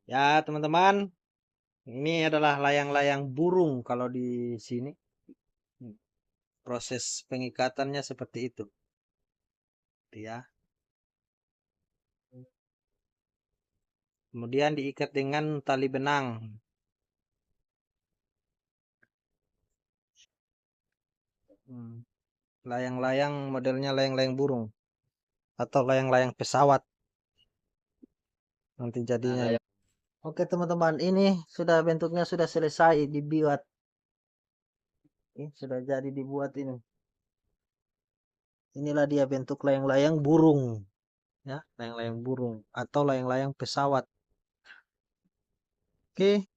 Ya, teman-teman, ini adalah layang-layang burung kalau di sini. Proses pengikatannya seperti itu, ya. Kemudian diikat dengan tali benang. Layang-layang modelnya layang-layang burung atau layang-layang pesawat nanti jadinya. Oke, teman-teman, ini sudah bentuknya sudah selesai dibuat. Ini sudah jadi dibuat ini. Inilah dia bentuk layang-layang burung, ya, layang-layang burung atau layang-layang pesawat. Oke,